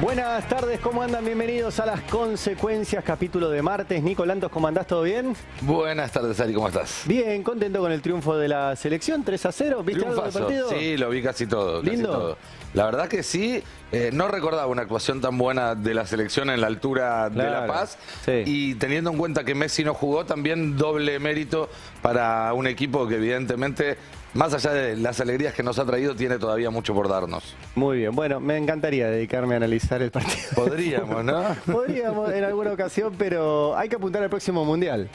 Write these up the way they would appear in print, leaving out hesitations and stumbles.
Buenas tardes, ¿cómo andan? Bienvenidos a Las Consecuencias, capítulo de martes. Nico Lantos, ¿cómo andás? ¿Todo bien? Buenas tardes, Ari, ¿cómo estás? Bien, contento con el triunfo de la selección, 3-0. ¿Viste algo del partido? Sí, lo vi casi todo. ¿Lindo? Casi todo. La verdad que sí, no recordaba una actuación tan buena de la selección en la altura de La Paz. Sí. Y teniendo en cuenta que Messi no jugó, también doble mérito para un equipo que evidentemente, más allá de las alegrías que nos ha traído, tiene todavía mucho por darnos. Muy bien, bueno, me encantaría dedicarme a analizar el partido. Podríamos, ¿no? Podríamos en alguna ocasión, pero hay que apuntar al próximo Mundial.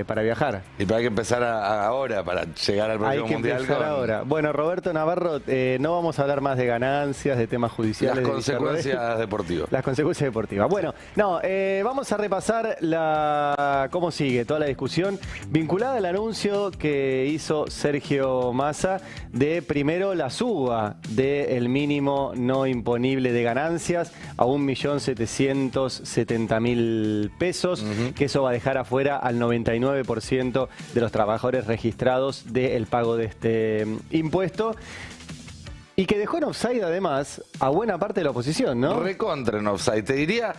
Para viajar. Y hay que empezar ahora para llegar al próximo Mundial. Hay que empezar ahora. Bueno, Roberto Navarro, no vamos a hablar más de ganancias, de temas judiciales. Las consecuencias deportivas. Las consecuencias deportivas. Bueno, no, vamos a repasar cómo sigue toda la discusión vinculada al anuncio que hizo Sergio Massa de primero la suba del mínimo no imponible de ganancias a 1.770.000 pesos, que eso va a dejar afuera al 99% de los trabajadores registrados del pago de este impuesto. Y que dejó en offside además a buena parte de la oposición, ¿no? Recontra en offside. Te diría,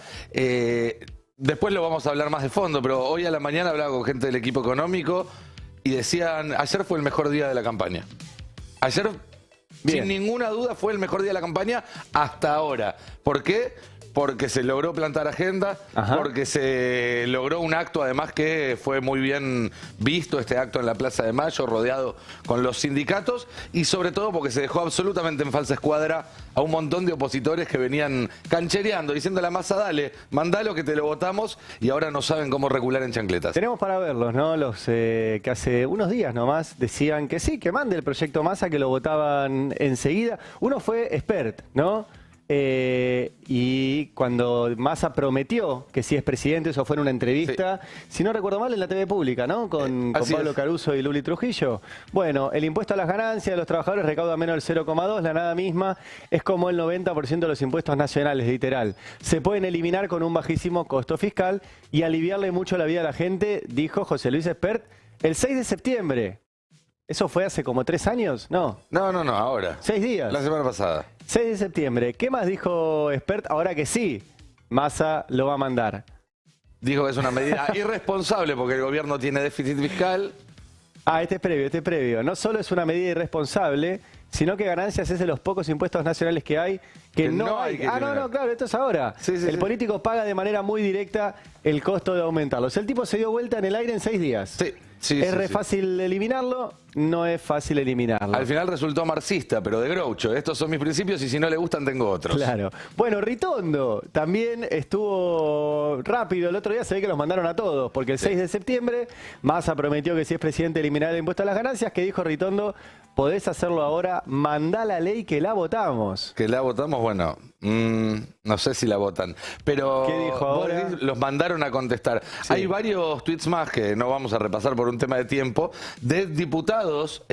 después lo vamos a hablar más de fondo, pero hoy a la mañana hablaba con gente del equipo económico y decían, ayer fue el mejor día de la campaña. Ayer, sin ninguna duda, fue el mejor día de la campaña hasta ahora. ¿Por qué? Porque se logró plantar agenda, porque se logró un acto además que fue muy bien visto, este acto en la Plaza de Mayo, rodeado con los sindicatos, y sobre todo porque se dejó absolutamente en falsa escuadra a un montón de opositores que venían canchereando, diciendo a la Massa, dale, mandalo que te lo votamos, y ahora no saben cómo recular en chancletas. Tenemos para verlos, ¿no? Los que hace unos días nomás decían que sí, que mande el proyecto Massa, que lo votaban enseguida. Uno fue Expert, ¿no? Y cuando Massa prometió que si es presidente, eso fue en una entrevista, si no recuerdo mal, en la TV pública, ¿no? Con Pablo Caruso y Luli Trujillo. Bueno, el impuesto a las ganancias de los trabajadores recauda menos del 0,2, la nada misma es como el 90% de los impuestos nacionales, literal. Se pueden eliminar con un bajísimo costo fiscal y aliviarle mucho la vida a la gente, dijo José Luis Espert el 6 de septiembre. ¿Eso fue hace como 3 años? No. No, ahora. 6 días. La semana pasada. 6 de septiembre. ¿Qué más dijo Expert ahora que sí? Massa lo va a mandar. Dijo que es una medida irresponsable porque el gobierno tiene déficit fiscal. Ah, este es previo. No solo es una medida irresponsable, sino que ganancias es de los pocos impuestos nacionales que hay que no hay. No, claro, esto es ahora. El político paga de manera muy directa el costo de aumentarlos. El tipo se dio vuelta en el aire en 6 días. Es fácil eliminarlo, no es fácil eliminarlo. Al final resultó marxista, pero de Groucho. Estos son mis principios y si no le gustan tengo otros. Claro. Bueno, Ritondo también estuvo rápido. El otro día se ve que los mandaron a todos, porque el 6 de septiembre Massa prometió que si es presidente eliminará el impuesto a las ganancias, que dijo Ritondo, podés hacerlo ahora, mandá la ley que la votamos. ¿Que la votamos? Bueno, no sé si la votan. Pero ¿qué dijo ahora? Los mandaron a contestar. Hay varios tweets más que no vamos a repasar por un tema de tiempo, de diputados,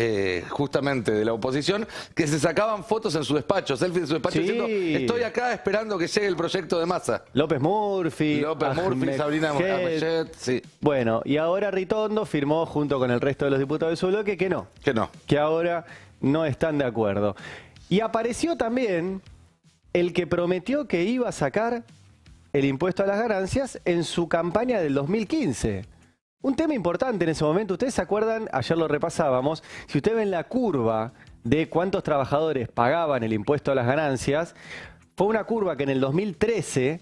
justamente de la oposición, que se sacaban fotos en su despacho, selfies en su despacho, diciendo, estoy acá esperando que llegue el proyecto de Massa. López Murphy, Sabrina Ahmed, Bueno, y ahora Ritondo firmó junto con el resto de los diputados de su bloque que no. Que ahora no están de acuerdo. Y apareció también el que prometió que iba a sacar el impuesto a las ganancias en su campaña del 2015. Un tema importante en ese momento, ¿ustedes se acuerdan? Ayer lo repasábamos. Si ustedes ven la curva de cuántos trabajadores pagaban el impuesto a las ganancias, fue una curva que en el 2013,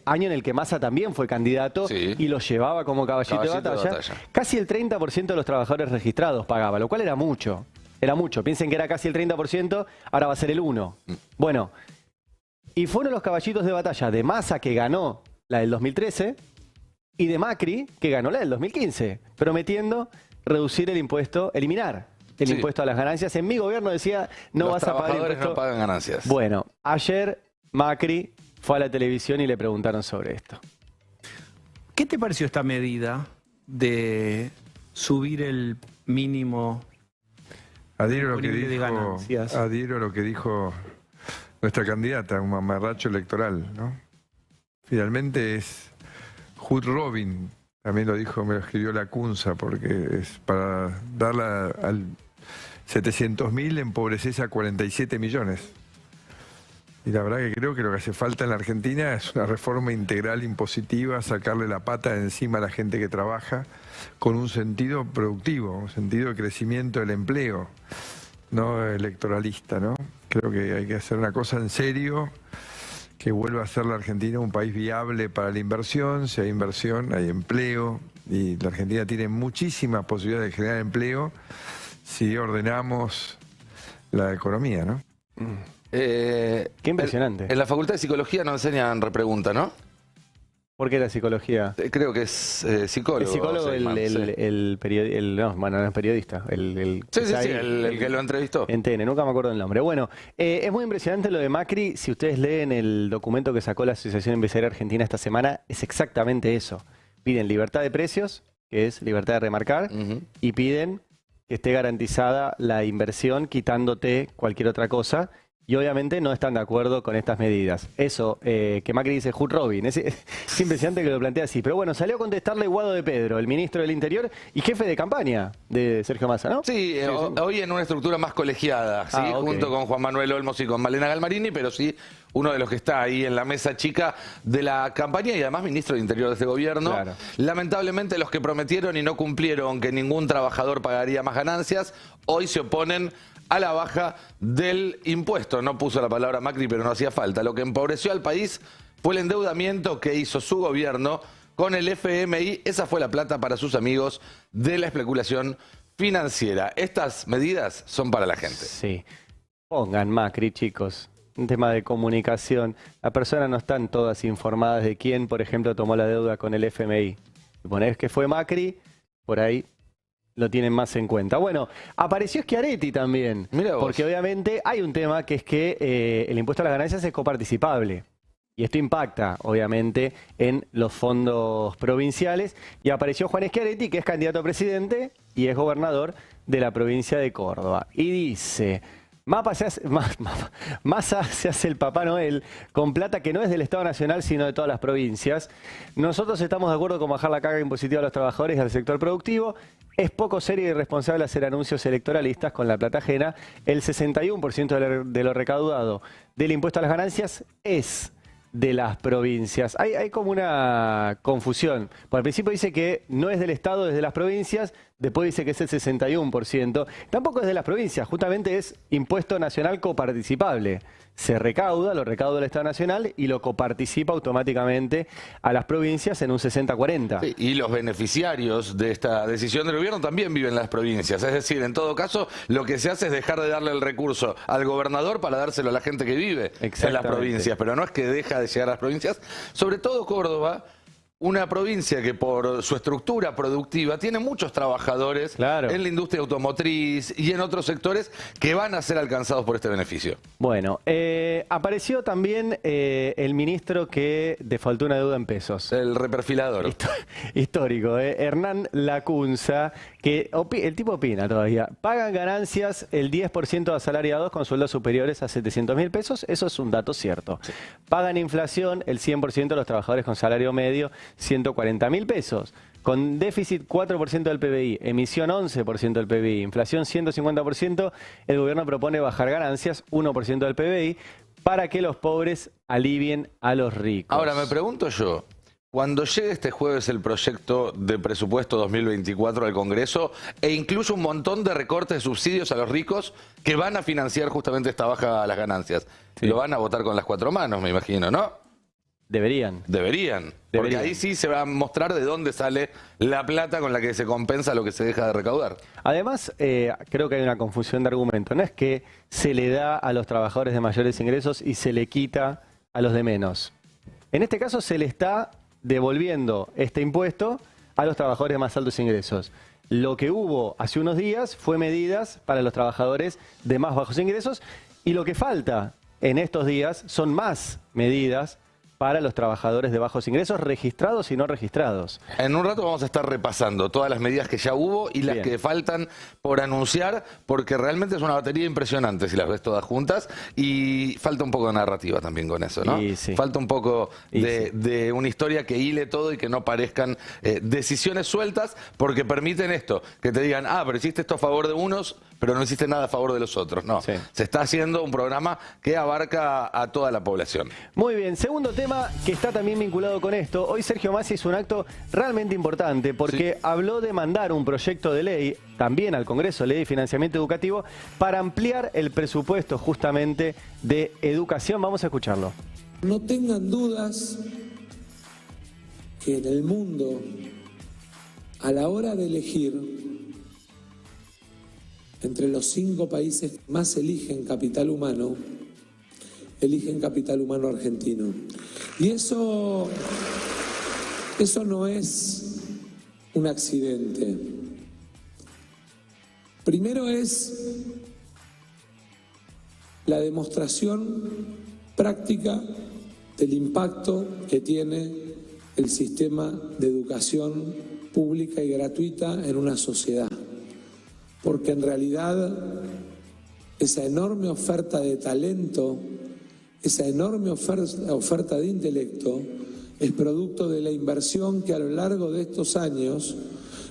año en el que Massa también fue candidato y lo llevaba como caballito de batalla, casi el 30% de los trabajadores registrados pagaba, lo cual era mucho. Era mucho. Piensen que era casi el 30%, ahora va a ser el 1%. Bueno, y fueron los caballitos de batalla de Massa, que ganó la del 2013, y de Macri, que ganó la del 2015, prometiendo reducir el impuesto, eliminar el impuesto a las ganancias. En mi gobierno decía, no vas a pagar impuesto. Los trabajadores no pagan ganancias. Bueno, ayer Macri fue a la televisión y le preguntaron sobre esto. ¿Qué te pareció esta medida de subir el mínimo? Adhiero a lo que dijo nuestra candidata, un mamarracho electoral, ¿no? Finalmente es Hood Robin, también lo dijo, me lo escribió la Cunza, porque es para darla al 700.000 empobreces a 47 millones. Y la verdad que creo que lo que hace falta en la Argentina es una reforma integral impositiva, sacarle la pata de encima a la gente que trabaja con un sentido productivo, un sentido de crecimiento del empleo, no electoralista, ¿no? Creo que hay que hacer una cosa en serio, que vuelva a ser la Argentina un país viable para la inversión. Si hay inversión, hay empleo, y la Argentina tiene muchísimas posibilidades de generar empleo si ordenamos la economía, ¿no? Qué impresionante. En la Facultad de Psicología nos enseñan repregunta, ¿no? ¿Por qué la psicología? Creo que es psicólogo. ¿Es psicólogo el periodista? No, bueno, no es periodista. El que lo entrevistó. En TN, nunca me acuerdo el nombre. Bueno, es muy impresionante lo de Macri. Si ustedes leen el documento que sacó la Asociación Empresarial Argentina esta semana, es exactamente eso. Piden libertad de precios, que es libertad de remarcar, y piden que esté garantizada la inversión quitándote cualquier otra cosa. Y obviamente no están de acuerdo con estas medidas. Eso, que Macri dice Hood Robin, es impresionante que lo plantea así. Pero bueno, salió a contestarle Guado de Pedro, el ministro del Interior y jefe de campaña de Sergio Massa, ¿no? Sí, hoy en una estructura más colegiada, ¿sí? Junto con Juan Manuel Olmos y con Malena Galmarini, pero sí uno de los que está ahí en la mesa chica de la campaña y además ministro del Interior de este gobierno. Claro. Lamentablemente los que prometieron y no cumplieron que ningún trabajador pagaría más ganancias, hoy se oponen a la baja del impuesto. No puso la palabra Macri, pero no hacía falta. Lo que empobreció al país fue el endeudamiento que hizo su gobierno con el FMI. Esa fue la plata para sus amigos de la especulación financiera. Estas medidas son para la gente. Sí. Pongan Macri, chicos. Un tema de comunicación. Las personas no están todas informadas de quién, por ejemplo, tomó la deuda con el FMI. Si ponés que fue Macri, por ahí lo tienen más en cuenta. Bueno, apareció Schiaretti también, porque obviamente hay un tema que es que el impuesto a las ganancias es coparticipable. Y esto impacta, obviamente, en los fondos provinciales. Y apareció Juan Schiaretti, que es candidato a presidente y es gobernador de la provincia de Córdoba. Y dice: Massa se hace el Papá Noel con plata que no es del Estado Nacional, sino de todas las provincias. Nosotros estamos de acuerdo con bajar la carga impositiva a los trabajadores y al sector productivo. Es poco serio y irresponsable hacer anuncios electoralistas con la plata ajena. El 61% de lo recaudado del impuesto a las ganancias es de las provincias. Hay como una confusión. Por el principio dice que no es del Estado, es de las provincias. Después dice que es el 61%. Tampoco es de las provincias, justamente es impuesto nacional coparticipable. Se recauda, lo recauda el Estado Nacional y lo coparticipa automáticamente a las provincias en un 60-40. Sí, y los beneficiarios de esta decisión del gobierno también viven en las provincias. Es decir, en todo caso, lo que se hace es dejar de darle el recurso al gobernador para dárselo a la gente que vive en las provincias. Pero no es que deja de llegar a las provincias. Sobre todo Córdoba, una provincia que por su estructura productiva tiene muchos trabajadores en la industria automotriz y en otros sectores que van a ser alcanzados por este beneficio. Bueno, apareció también el ministro que defaltó una deuda en pesos. El reperfilador. Histórico, Hernán Lacunza, que el tipo opina todavía. Pagan ganancias el 10% de asalariados con sueldos superiores a 700.000 pesos. Eso es un dato cierto. Sí. Pagan inflación el 100% de los trabajadores con salario medio, 140.000 pesos. Con déficit 4% del PBI, emisión 11% del PBI, inflación 150%, el gobierno propone bajar ganancias 1% del PBI para que los pobres alivien a los ricos. Ahora me pregunto yo, cuando llegue este jueves el proyecto de presupuesto 2024 al Congreso e incluye un montón de recortes de subsidios a los ricos que van a financiar justamente esta baja a las ganancias, lo van a votar con las 4 manos, me imagino, ¿no? Deberían. Porque ahí sí se va a mostrar de dónde sale la plata con la que se compensa lo que se deja de recaudar. Además, creo que hay una confusión de argumento. No es que se le da a los trabajadores de mayores ingresos y se le quita a los de menos. En este caso se le está devolviendo este impuesto a los trabajadores de más altos ingresos. Lo que hubo hace unos días fue medidas para los trabajadores de más bajos ingresos y lo que falta en estos días son más medidas para los trabajadores de bajos ingresos, registrados y no registrados. En un rato vamos a estar repasando todas las medidas que ya hubo y las que faltan por anunciar, porque realmente es una batería impresionante si las ves todas juntas, y falta un poco de narrativa también con eso, ¿no? Falta un poco de una historia que hile todo y que no parezcan decisiones sueltas, porque permiten esto, que te digan, pero hiciste esto a favor de unos, pero no hiciste nada a favor de los otros. No, se está haciendo un programa que abarca a toda la población. Muy bien, segundo tema que está también vinculado con esto. Hoy Sergio Massa hizo un acto realmente importante porque habló de mandar un proyecto de ley también al Congreso, ley de financiamiento educativo, para ampliar el presupuesto justamente de educación. Vamos a escucharlo. No tengan dudas que en el mundo, a la hora de elegir entre los 5 países que más eligen capital humano argentino. Y eso no es un accidente. Primero es la demostración práctica del impacto que tiene el sistema de educación pública y gratuita en una sociedad. Porque en realidad esa enorme oferta de talento, esa enorme oferta de intelecto, es producto de la inversión que a lo largo de estos años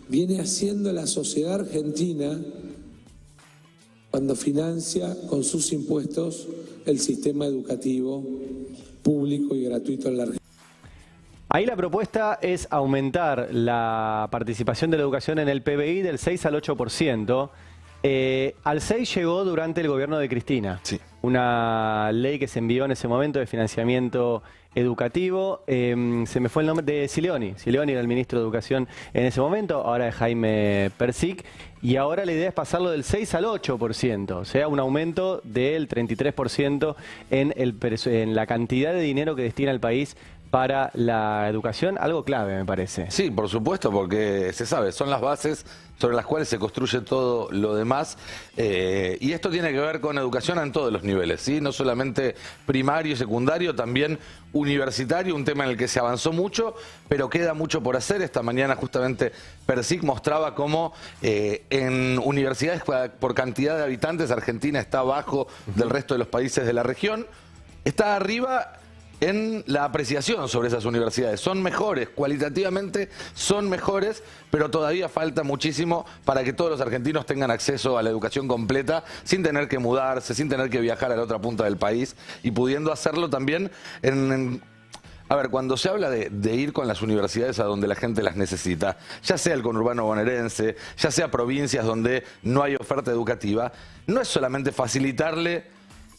viene haciendo la sociedad argentina cuando financia con sus impuestos el sistema educativo público y gratuito en la Argentina. Ahí la propuesta es aumentar la participación de la educación en el PBI del 6 al 8%. Al 6 llegó durante el gobierno de Cristina. Sí. Una ley que se envió en ese momento de financiamiento educativo. Se me fue el nombre de Silioni. Silioni era el ministro de Educación en ese momento, ahora es Jaime Persic. Y ahora la idea es pasarlo del 6 al 8%, o sea, un aumento del 33% en la cantidad de dinero que destina el país para la educación, algo clave me parece. Sí, por supuesto, porque se sabe, son las bases sobre las cuales se construye todo lo demás, y esto tiene que ver con educación en todos los niveles, ¿sí? No solamente primario y secundario, también universitario, un tema en el que se avanzó mucho, pero queda mucho por hacer. Esta mañana justamente Persic mostraba cómo en universidades por cantidad de habitantes Argentina está abajo del resto de los países de la región, está arriba en la apreciación sobre esas universidades. Son mejores, cualitativamente son mejores, pero todavía falta muchísimo para que todos los argentinos tengan acceso a la educación completa sin tener que mudarse, sin tener que viajar a la otra punta del país y pudiendo hacerlo también a ver, cuando se habla de ir con las universidades a donde la gente las necesita, ya sea el conurbano bonaerense, ya sea provincias donde no hay oferta educativa, no es solamente facilitarle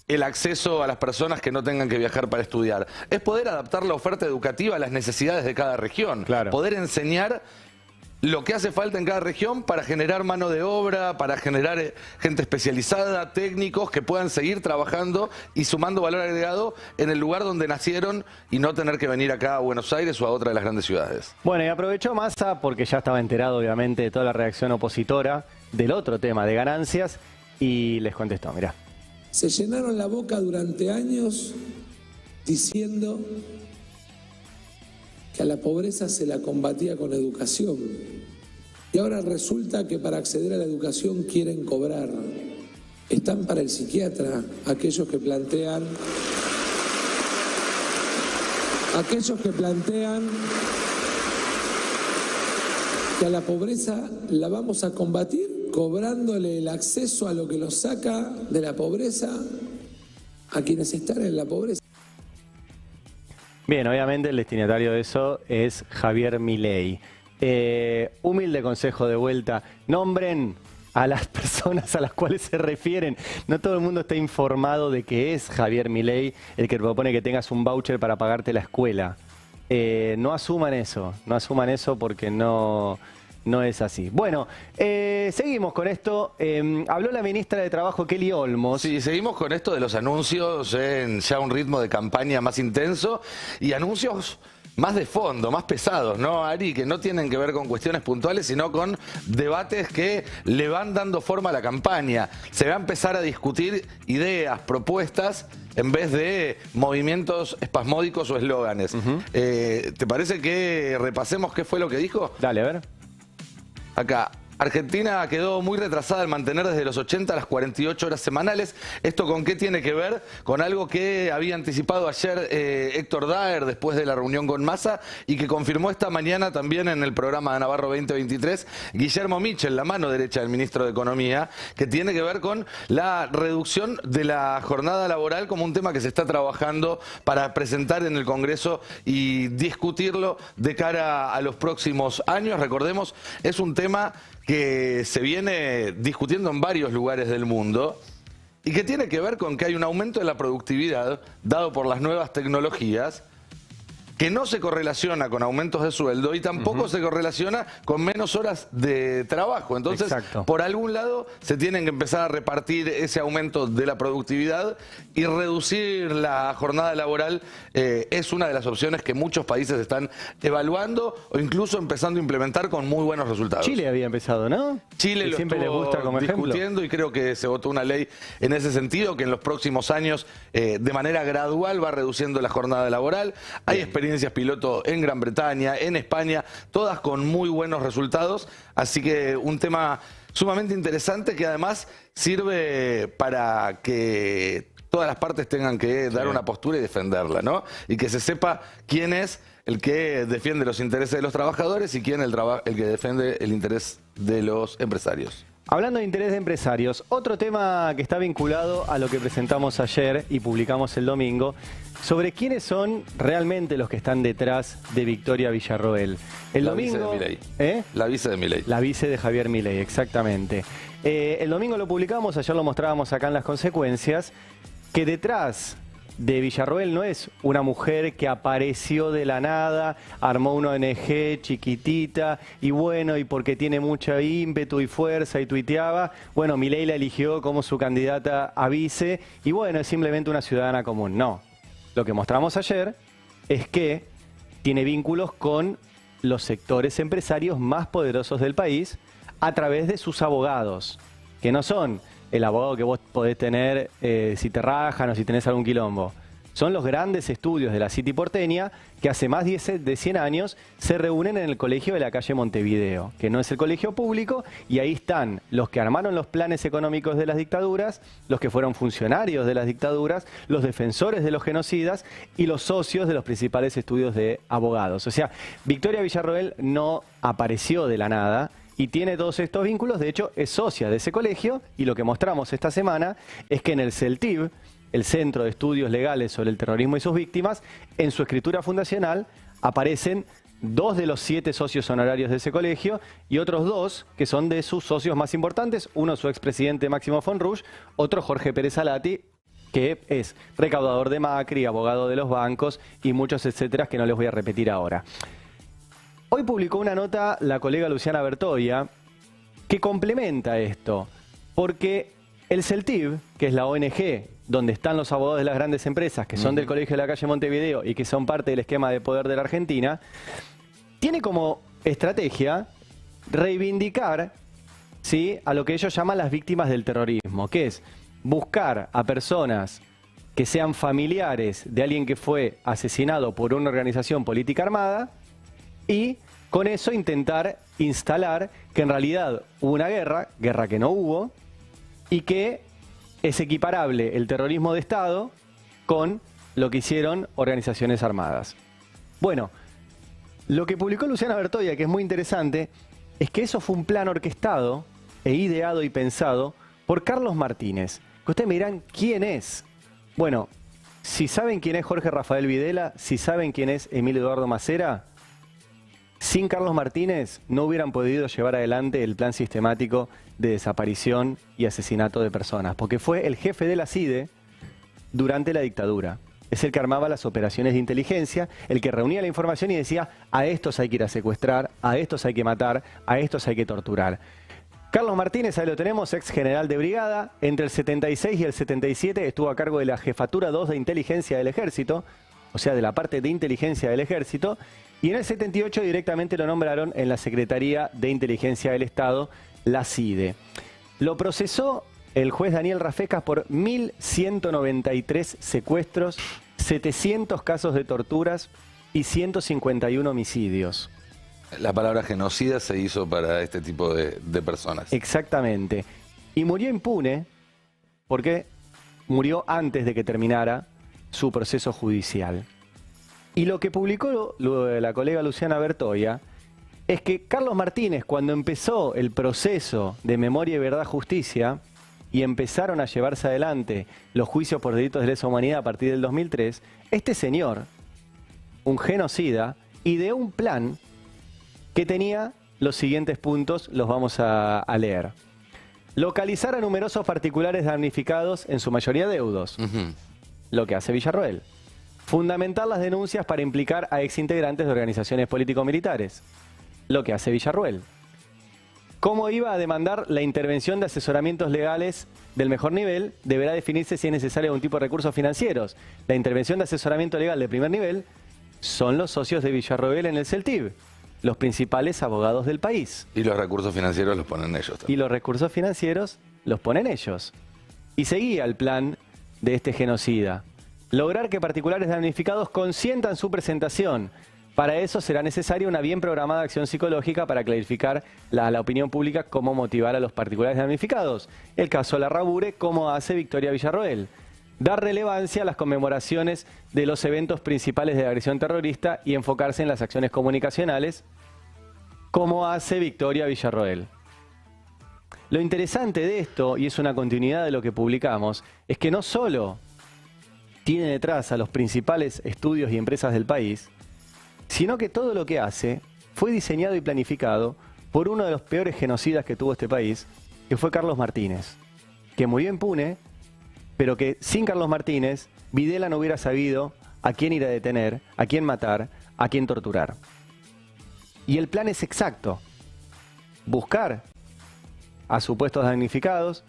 el acceso a las personas que no tengan que viajar para estudiar. Es poder adaptar la oferta educativa a las necesidades de cada región. Claro. Poder enseñar lo que hace falta en cada región para generar mano de obra, para generar gente especializada, técnicos que puedan seguir trabajando y sumando valor agregado en el lugar donde nacieron y no tener que venir acá a Buenos Aires o a otra de las grandes ciudades. Bueno, y aprovechó Massa porque ya estaba enterado obviamente de toda la reacción opositora del otro tema de ganancias y les contestó, mirá. Se llenaron la boca durante años diciendo que a la pobreza se la combatía con educación. Y ahora resulta que para acceder a la educación quieren cobrar. Están para el psiquiatra aquellos que plantean que a la pobreza la vamos a combatir cobrándole el acceso a lo que los saca de la pobreza a quienes están en la pobreza. Bien, obviamente el destinatario de eso es Javier Milei. Humilde consejo de vuelta, nombren a las personas a las cuales se refieren. No todo el mundo está informado de que es Javier Milei el que propone que tengas un voucher para pagarte la escuela. No asuman eso porque no es así. Bueno, seguimos con esto. Habló la ministra de Trabajo, Kelly Olmos. Sí, seguimos con esto de los anuncios en ya un ritmo de campaña más intenso y anuncios más de fondo, más pesados, ¿no, Ari? Que no tienen que ver con cuestiones puntuales, sino con debates que le van dando forma a la campaña. Se va a empezar a discutir ideas, propuestas, en vez de movimientos espasmódicos o eslóganes. ¿Te parece que repasemos qué fue lo que dijo? Dale, a ver. Acá, Argentina quedó muy retrasada al mantener desde los 80 las 48 horas semanales. ¿Esto con qué tiene que ver? Con algo que había anticipado ayer Héctor Daer después de la reunión con Massa y que confirmó esta mañana también en el programa de Navarro 2023 Guillermo Michel, la mano derecha del ministro de Economía, que tiene que ver con la reducción de la jornada laboral como un tema que se está trabajando para presentar en el Congreso y discutirlo de cara a los próximos años. Recordemos, es un tema que se viene discutiendo en varios lugares del mundo y que tiene que ver con que hay un aumento de la productividad dado por las nuevas tecnologías que no se correlaciona con aumentos de sueldo y tampoco se correlaciona con menos horas de trabajo. Entonces, por algún lado, se tienen que empezar a repartir ese aumento de la productividad y reducir la jornada laboral es una de las opciones que muchos países están evaluando o incluso empezando a implementar con muy buenos resultados. Chile había empezado, ¿no? Chile lo siempre le gusta como discutiendo y creo que se votó una ley en ese sentido que en los próximos años de manera gradual va reduciendo la jornada laboral. Hay experiencias piloto en Gran Bretaña, en España, todas con muy buenos resultados, así que un tema sumamente interesante que además sirve para que todas las partes tengan que dar una postura y defenderla, ¿no? Y que se sepa quién es el que defiende los intereses de los trabajadores y quién el que defiende el interés de los empresarios. Hablando de interés de empresarios, otro tema que está vinculado a lo que presentamos ayer y publicamos el domingo, sobre quiénes son realmente los que están detrás de Victoria Villarroel. El domingo, vice de Milei. La vice de Milei. La vice de Javier Milei, exactamente. El domingo lo publicamos, ayer lo mostrábamos acá en Las Consecuencias, que detrás de Villarroel no es una mujer que apareció de la nada, armó una ONG chiquitita y bueno, y porque tiene mucho ímpetu y fuerza y tuiteaba, bueno, Milei la eligió como su candidata a vice y bueno, es simplemente una ciudadana común. No, lo que mostramos ayer es que tiene vínculos con los sectores empresarios más poderosos del país a través de sus abogados, que no son el abogado que vos podés tener si te rajan o si tenés algún quilombo. Son los grandes estudios de la City porteña que hace más de 100 años se reúnen en el colegio de la calle Montevideo, que no es el colegio público, y ahí están los que armaron los planes económicos de las dictaduras, los que fueron funcionarios de las dictaduras, los defensores de los genocidas y los socios de los principales estudios de abogados. O sea, Victoria Villarroel no apareció de la nada, y tiene todos estos vínculos, de hecho es socia de ese colegio y lo que mostramos esta semana es que en el CELTIV, el Centro de Estudios Legales sobre el Terrorismo y sus Víctimas, en su escritura fundacional aparecen 2 de los 7 socios honorarios de ese colegio y otros 2 que son de sus socios más importantes, uno su expresidente Máximo Fonrush, otro Jorge Pérez Alati, que es recaudador de Macri, abogado de los bancos y muchos etcétera que no les voy a repetir ahora. Hoy publicó una nota la colega Luciana Bertoia que complementa esto, porque el CELTIV, que es la ONG donde están los abogados de las grandes empresas, que son del Colegio de la calle Montevideo y que son parte del esquema de poder de la Argentina, tiene como estrategia reivindicar, ¿sí?, a lo que ellos llaman las víctimas del terrorismo, que es buscar a personas que sean familiares de alguien que fue asesinado por una organización política armada y con eso intentar instalar que en realidad hubo una guerra que no hubo, y que es equiparable el terrorismo de Estado con lo que hicieron organizaciones armadas. Bueno, lo que publicó Luciana Bertoia, que es muy interesante, es que eso fue un plan orquestado e ideado y pensado por Carlos Martínez. Que ustedes me dirán, ¿quién es? Bueno, si saben quién es Jorge Rafael Videla, si saben quién es Emilio Eduardo Macera, sin Carlos Martínez no hubieran podido llevar adelante el plan sistemático de desaparición y asesinato de personas, porque fue el jefe de la CIDE durante la dictadura. Es el que armaba las operaciones de inteligencia, el que reunía la información y decía, a estos hay que ir a secuestrar, a estos hay que matar, a estos hay que torturar. Carlos Martínez, ahí lo tenemos, ex general de brigada, entre el 76 y el 77 estuvo a cargo de la Jefatura 2 de Inteligencia del Ejército, o sea, de la parte de inteligencia del Ejército, y en el 78 directamente lo nombraron en la Secretaría de Inteligencia del Estado, la CIDE. Lo procesó el juez Daniel Rafecas por 1.193 secuestros, 700 casos de torturas y 151 homicidios. La palabra genocida se hizo para este tipo de personas. Exactamente. Y murió impune porque murió antes de que terminara su proceso judicial. Y lo que publicó la colega Luciana Bertoia es que Carlos Martínez, cuando empezó el proceso de Memoria y Verdad Justicia y empezaron a llevarse adelante los juicios por delitos de lesa humanidad a partir del 2003, este señor, un genocida, ideó un plan que tenía los siguientes puntos, los vamos a leer. Localizar a numerosos particulares damnificados, en su mayoría deudos, lo que hace Villarroel. Fundamentar las denuncias para implicar a exintegrantes de organizaciones político-militares, lo que hace Villarroel. ¿Cómo iba a demandar la intervención de asesoramientos legales del mejor nivel? Deberá definirse si es necesario algún tipo de recursos financieros. La intervención de asesoramiento legal de primer nivel son los socios de Villarroel en el CELTIB, los principales abogados del país. Y los recursos financieros los ponen ellos también. Y los recursos financieros los ponen ellos. Y seguía el plan de este genocida. Lograr que particulares damnificados consientan su presentación. Para eso será necesaria una bien programada acción psicológica para clarificar a la opinión pública cómo motivar a los particulares damnificados. El caso Larrabure, cómo hace Victoria Villarroel. Dar relevancia a las conmemoraciones de los eventos principales de la agresión terrorista y enfocarse en las acciones comunicacionales, como hace Victoria Villarroel. Lo interesante de esto, y es una continuidad de lo que publicamos, es que no solo tiene detrás a los principales estudios y empresas del país, sino que todo lo que hace fue diseñado y planificado por uno de los peores genocidas que tuvo este país, que fue Carlos Martínez, que murió impune, pero que sin Carlos Martínez, Videla no hubiera sabido a quién ir a detener, a quién matar, a quién torturar. Y el plan es exacto: buscar a supuestos damnificados,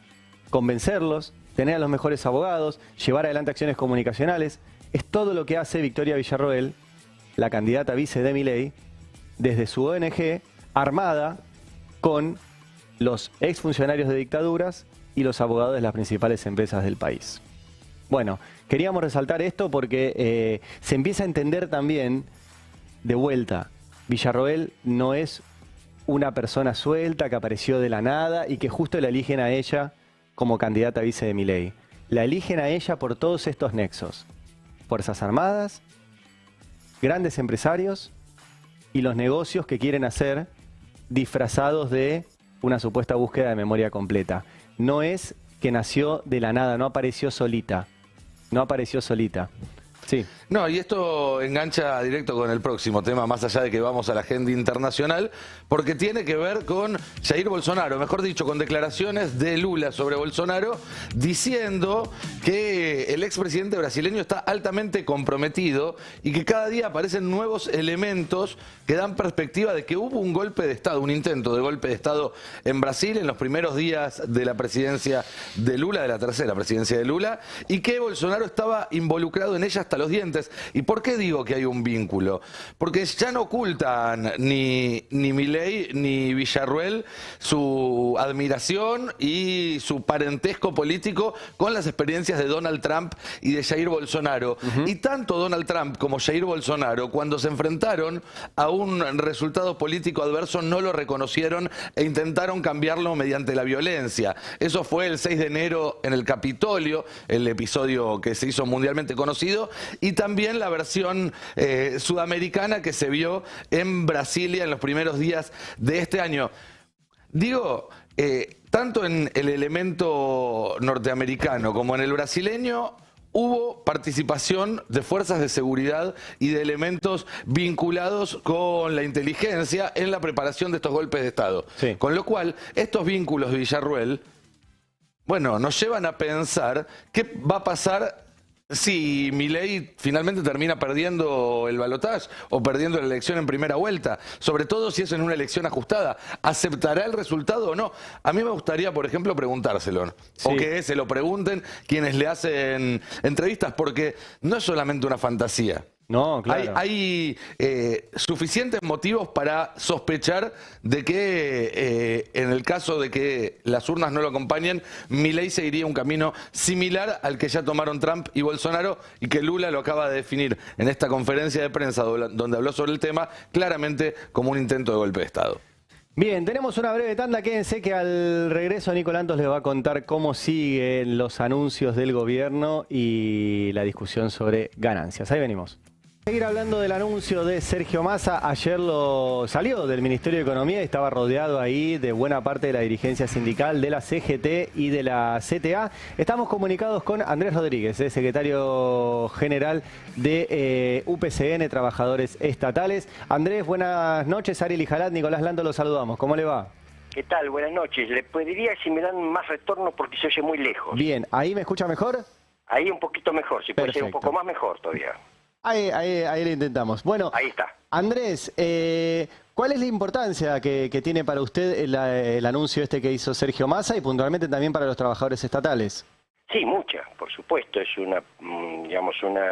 convencerlos, tener a los mejores abogados, llevar adelante acciones comunicacionales. Es todo lo que hace Victoria Villarroel, la candidata vice de Milei, desde su ONG, armada con los exfuncionarios de dictaduras y los abogados de las principales empresas del país. Bueno, queríamos resaltar esto porque se empieza a entender también, de vuelta, Villarroel no es una persona suelta que apareció de la nada y que justo la eligen a ella como candidata vice de Milei. La eligen a ella por todos estos nexos: Fuerzas Armadas, grandes empresarios y los negocios que quieren hacer disfrazados de una supuesta búsqueda de memoria completa. No es que nació de la nada, no apareció solita. No apareció solita. Sí. No, y esto engancha directo con el próximo tema, más allá de que vamos a la agenda internacional, porque tiene que ver con Jair Bolsonaro, mejor dicho, con declaraciones de Lula sobre Bolsonaro, diciendo que el expresidente brasileño está altamente comprometido y que cada día aparecen nuevos elementos que dan perspectiva de que hubo un golpe de Estado, un intento de golpe de Estado en Brasil en los primeros días de la presidencia de Lula, de la tercera presidencia de Lula, y que Bolsonaro estaba involucrado en ella hasta los dientes. ¿Y por qué digo que hay un vínculo? Porque ya no ocultan ni Milei ni Villarroel su admiración y su parentesco político con las experiencias de Donald Trump y de Jair Bolsonaro. Y tanto Donald Trump como Jair Bolsonaro, cuando se enfrentaron a un resultado político adverso, no lo reconocieron e intentaron cambiarlo mediante la violencia. Eso fue el 6 de enero en el Capitolio, el episodio que se hizo mundialmente conocido, y también la versión sudamericana que se vio en Brasilia en los primeros días de este año. Digo, tanto en el elemento norteamericano como en el brasileño hubo participación de fuerzas de seguridad y de elementos vinculados con la inteligencia en la preparación de estos golpes de Estado. Sí. Con lo cual, estos vínculos de Villarroel, bueno, nos llevan a pensar qué va a pasar si Milei finalmente termina perdiendo el balotaje o perdiendo la elección en primera vuelta, sobre todo si es en una elección ajustada. ¿Aceptará el resultado o no? A mí me gustaría, por ejemplo, preguntárselo, sí, o que se lo pregunten quienes le hacen entrevistas, porque no es solamente una fantasía. No, claro. Hay suficientes motivos para sospechar de que en el caso de que las urnas no lo acompañen, Milei seguiría un camino similar al que ya tomaron Trump y Bolsonaro y que Lula lo acaba de definir en esta conferencia de prensa donde habló sobre el tema claramente como un intento de golpe de Estado. Bien, tenemos una breve tanda, quédense que al regreso Nico Lantos les va a contar cómo siguen los anuncios del gobierno y la discusión sobre ganancias. Ahí venimos. Seguir hablando del anuncio de Sergio Massa. Ayer salió del Ministerio de Economía y estaba rodeado ahí de buena parte de la dirigencia sindical de la CGT y de la CTA. Estamos comunicados con Andrés Rodríguez, secretario general de UPCN, Trabajadores Estatales. Andrés, buenas noches. Ariel Ijalat, Nicolás Lantos, los saludamos. ¿Cómo le va? ¿Qué tal? Buenas noches. Le pediría si me dan más retorno porque se oye muy lejos. Bien, ¿ahí me escucha mejor? Ahí un poquito mejor, si puede ser un poco más mejor todavía. Ahí lo intentamos. Bueno, ahí está. Andrés, ¿cuál es la importancia que tiene para usted el anuncio que hizo Sergio Massa y puntualmente también para los trabajadores estatales? Sí, mucha, por supuesto. Es una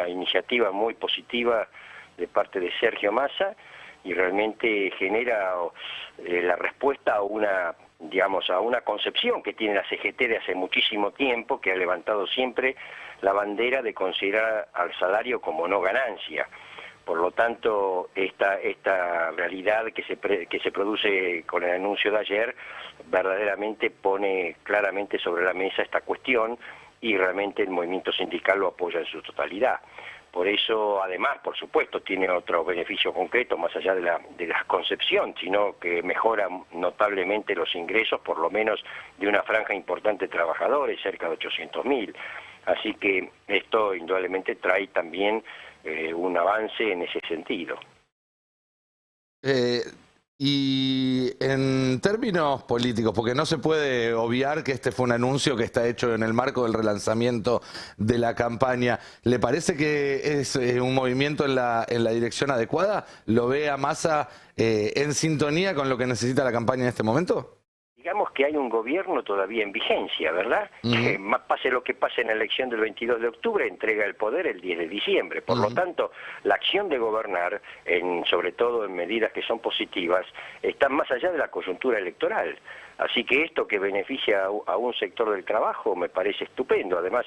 iniciativa muy positiva de parte de Sergio Massa y realmente genera la respuesta a una concepción que tiene la CGT de hace muchísimo tiempo, que ha levantado siempre la bandera de considerar al salario como no ganancia. Por lo tanto, esta realidad que se produce con el anuncio de ayer verdaderamente pone claramente sobre la mesa esta cuestión y realmente el movimiento sindical lo apoya en su totalidad. Por eso, además, por supuesto, tiene otro beneficio concreto, más allá de la concepción, sino que mejora notablemente los ingresos, por lo menos de una franja importante de trabajadores, cerca de 800.000. Así que esto indudablemente trae también un avance en ese sentido. Y en términos políticos, porque no se puede obviar que este fue un anuncio que está hecho en el marco del relanzamiento de la campaña, ¿le parece que es un movimiento en la dirección adecuada? ¿Lo ve a Massa en sintonía con lo que necesita la campaña en este momento? Digamos que hay un gobierno todavía en vigencia, ¿verdad? Que pase lo que pase en la elección del 22 de octubre, entrega el poder el 10 de diciembre. Por lo tanto, la acción de gobernar, sobre todo en medidas que son positivas, está más allá de la coyuntura electoral. Así que esto que beneficia a un sector del trabajo me parece estupendo. Además,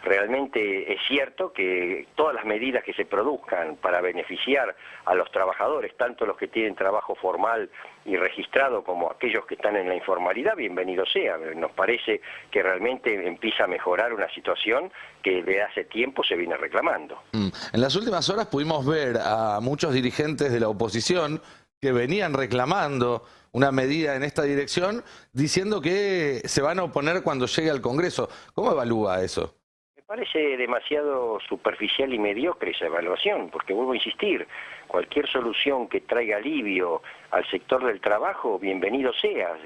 realmente es cierto que todas las medidas que se produzcan para beneficiar a los trabajadores, tanto los que tienen trabajo formal y registrado como aquellos que están en la informalidad, bienvenido sea. Nos parece que realmente empieza a mejorar una situación que de hace tiempo se viene reclamando. En las últimas horas pudimos ver a muchos dirigentes de la oposición que venían reclamando una medida en esta dirección, diciendo que se van a oponer cuando llegue al Congreso. ¿Cómo evalúa eso? Me parece demasiado superficial y mediocre esa evaluación, porque vuelvo a insistir, cualquier solución que traiga alivio al sector del trabajo, bienvenido sea.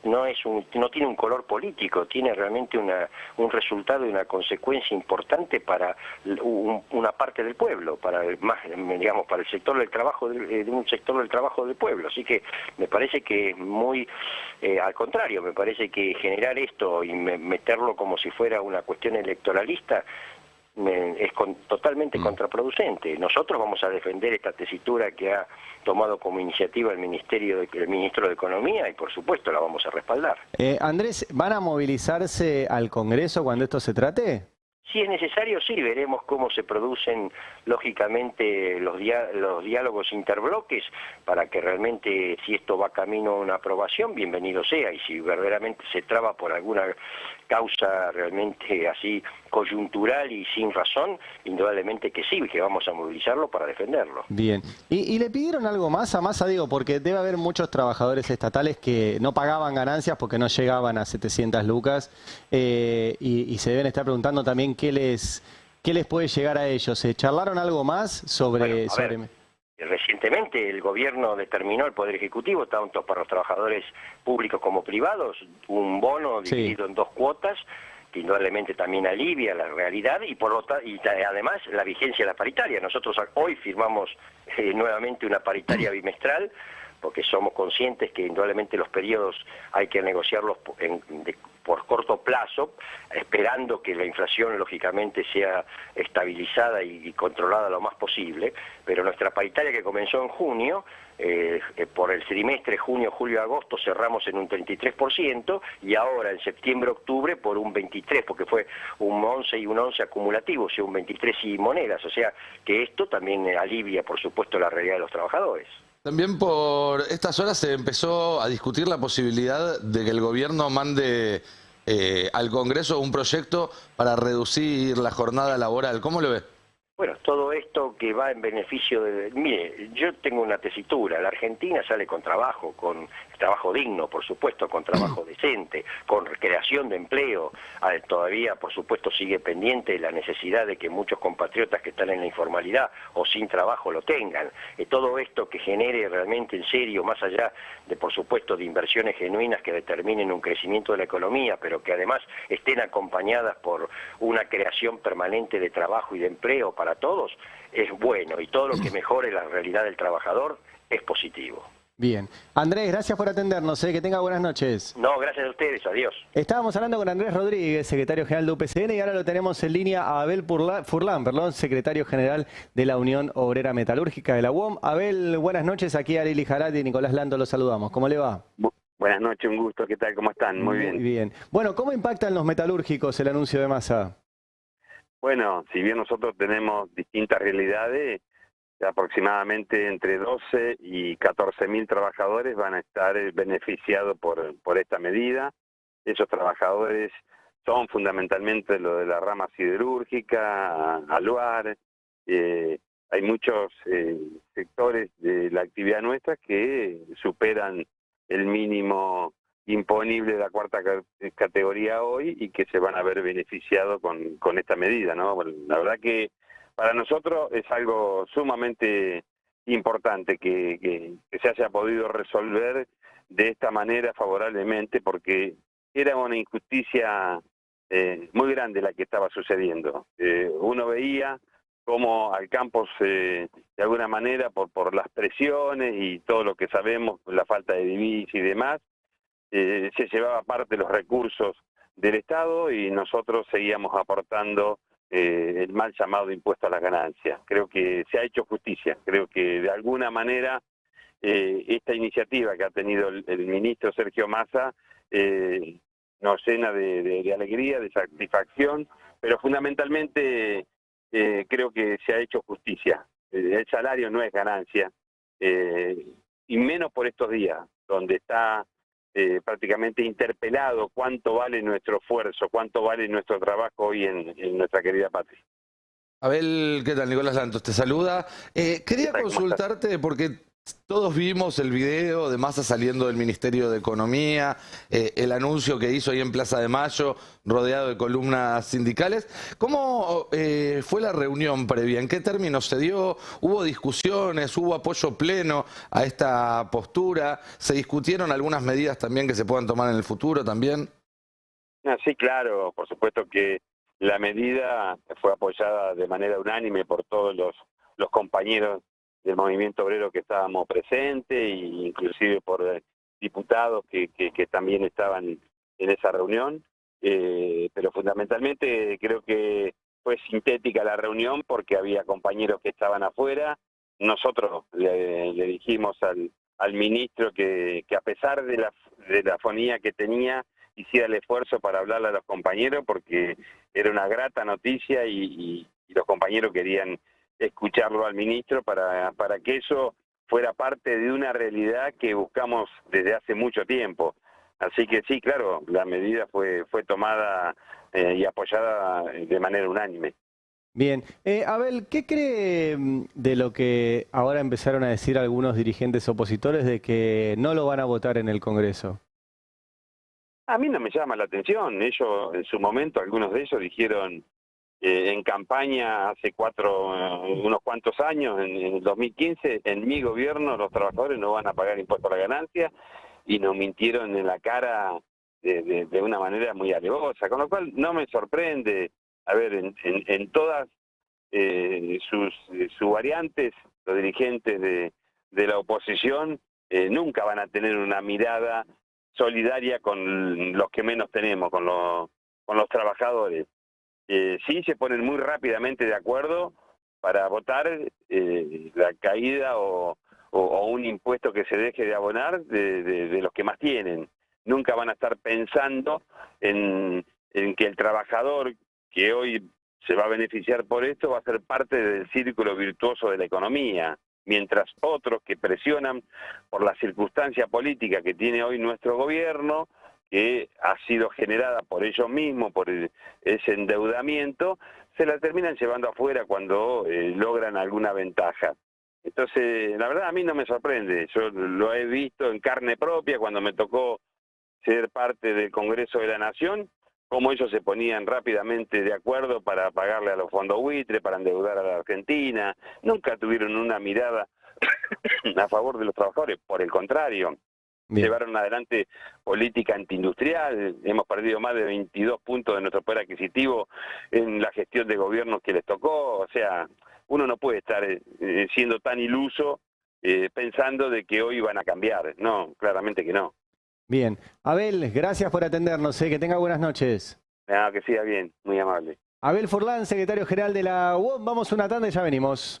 No tiene un color político, tiene realmente un resultado y una consecuencia importante para una parte del pueblo, para el sector del trabajo de un sector del trabajo del pueblo. Así que me parece que muy al contrario, me parece que generar esto y meterlo como si fuera una cuestión electoralista es totalmente contraproducente. Nosotros vamos a defender esta tesitura que ha tomado como iniciativa el ministro de Economía y por supuesto la vamos a respaldar. Andrés, ¿van a movilizarse al Congreso cuando esto se trate? Si es necesario, sí, veremos cómo se producen, lógicamente, los diálogos interbloques para que realmente, si esto va camino a una aprobación, bienvenido sea. Y si verdaderamente se traba por alguna causa realmente así coyuntural y sin razón, indudablemente que sí, que vamos a movilizarlo para defenderlo. Bien. ¿Y le pidieron algo más a Massa? Digo, porque debe haber muchos trabajadores estatales que no pagaban ganancias porque no llegaban a 700 lucas y se deben estar preguntando también qué les puede llegar a ellos. ¿Se charlaron algo más sobre...? Recientemente el gobierno determinó, el Poder Ejecutivo, tanto para los trabajadores públicos como privados, un bono dividido en 2 cuotas, que indudablemente también alivia la realidad y además la vigencia de la paritaria. Nosotros hoy firmamos nuevamente una paritaria bimestral, porque somos conscientes que indudablemente los periodos hay que negociarlos por corto plazo, esperando que la inflación lógicamente sea estabilizada y controlada lo más posible, pero nuestra paritaria que comenzó en junio, por el trimestre junio, julio, agosto cerramos en un 33% y ahora en septiembre, octubre por un 23%, porque fue un 11 y un 11 acumulativo, o sea, un 23 y monedas, o sea que esto también alivia por supuesto la realidad de los trabajadores. También por estas horas se empezó a discutir la posibilidad de que el gobierno mande al Congreso un proyecto para reducir la jornada laboral. ¿Cómo lo ve? Bueno, todo esto que va en beneficio de... Mire, yo tengo una tesitura, la Argentina sale con trabajo digno, por supuesto, con trabajo decente, con creación de empleo. Todavía, por supuesto, sigue pendiente la necesidad de que muchos compatriotas que están en la informalidad o sin trabajo lo tengan. Todo esto que genere realmente en serio, más allá de, por supuesto, de inversiones genuinas que determinen un crecimiento de la economía, pero que además estén acompañadas por una creación permanente de trabajo y de empleo para todos, es bueno, y todo lo que mejore la realidad del trabajador es positivo. Bien. Andrés, gracias por atendernos, que tenga buenas noches. No, gracias a ustedes, adiós. Estábamos hablando con Andrés Rodríguez, secretario general de UPCN, y ahora lo tenemos en línea a Abel Furlan, secretario general de la Unión Obrera Metalúrgica de la UOM. Abel, buenas noches, aquí Arely Jarati y Nicolás Lando los saludamos. ¿Cómo le va? Buenas noches, un gusto, ¿qué tal? ¿Cómo están? Muy bien. Muy bien. Bueno, ¿cómo impactan los metalúrgicos el anuncio de Massa? Bueno, si bien nosotros tenemos distintas realidades, aproximadamente entre 12 y 14.000 trabajadores van a estar beneficiados por esta medida. Esos trabajadores son fundamentalmente lo de la rama siderúrgica, aluar. Hay muchos sectores de la actividad nuestra que superan el mínimo imponible de la cuarta categoría hoy y que se van a ver beneficiados con esta medida, ¿no? Bueno, la verdad que para nosotros es algo sumamente importante que se haya podido resolver de esta manera favorablemente, porque era una injusticia muy grande la que estaba sucediendo. Uno veía cómo al campo de alguna manera, por las presiones y todo lo que sabemos, la falta de divisa y demás, se llevaba parte de los recursos del Estado y nosotros seguíamos aportando el mal llamado impuesto a las ganancias. Creo que se ha hecho justicia, creo que de alguna manera esta iniciativa que ha tenido el ministro Sergio Massa nos llena de alegría, de satisfacción, pero fundamentalmente creo que se ha hecho justicia. El salario no es ganancia, y menos por estos días, donde está prácticamente interpelado cuánto vale nuestro esfuerzo, cuánto vale nuestro trabajo hoy en nuestra querida patria. Abel, ¿qué tal? Nicolás Lantos te saluda. Quería consultarte porque todos vimos el video de Massa saliendo del Ministerio de Economía, el anuncio que hizo ahí en Plaza de Mayo, rodeado de columnas sindicales. ¿Cómo fue la reunión previa? ¿En qué términos se dio? ¿Hubo discusiones? ¿Hubo apoyo pleno a esta postura? ¿Se discutieron algunas medidas también que se puedan tomar en el futuro también? Sí, claro, por supuesto que la medida fue apoyada de manera unánime por todos los compañeros del movimiento obrero que estábamos presentes, e inclusive por diputados que también estaban en esa reunión, pero fundamentalmente creo que fue sintética la reunión porque había compañeros que estaban afuera. Nosotros le dijimos al ministro que a pesar de la afonía que tenía, hiciera el esfuerzo para hablarle a los compañeros porque era una grata noticia y los compañeros querían escucharlo al ministro para que eso fuera parte de una realidad que buscamos desde hace mucho tiempo. Así que sí, claro, la medida fue tomada y apoyada de manera unánime. Bien. Abel, ¿qué cree de lo que ahora empezaron a decir algunos dirigentes opositores de que no lo van a votar en el Congreso? A mí no me llama la atención. Ellos, en su momento, algunos de ellos dijeron en campaña hace unos cuantos años, en el 2015, en mi gobierno los trabajadores no van a pagar impuestos a la ganancia, y nos mintieron en la cara de una manera muy alevosa, con lo cual no me sorprende. A ver, en todas sus variantes, los dirigentes de la oposición nunca van a tener una mirada solidaria con los que menos tenemos, con los trabajadores. Sí se ponen muy rápidamente de acuerdo para votar la caída o un impuesto que se deje de abonar de los que más tienen. Nunca van a estar pensando en que el trabajador que hoy se va a beneficiar por esto va a ser parte del círculo virtuoso de la economía, mientras otros que presionan por la circunstancia política que tiene hoy nuestro gobierno, que ha sido generada por ellos mismos, por ese endeudamiento, se la terminan llevando afuera cuando logran alguna ventaja. Entonces, la verdad a mí no me sorprende, yo lo he visto en carne propia cuando me tocó ser parte del Congreso de la Nación, cómo ellos se ponían rápidamente de acuerdo para pagarle a los fondos buitre, para endeudar a la Argentina, nunca tuvieron una mirada a favor de los trabajadores, por el contrario. Bien. Llevaron adelante política antiindustrial, hemos perdido más de 22 puntos de nuestro poder adquisitivo en la gestión de gobiernos que les tocó, o sea, uno no puede estar siendo tan iluso pensando de que hoy van a cambiar, no, claramente que no. Bien. Abel, gracias por atendernos, que tenga buenas noches. No, que siga bien, muy amable. Abel Furlan, secretario general de la UOM, vamos a una tanda y ya venimos.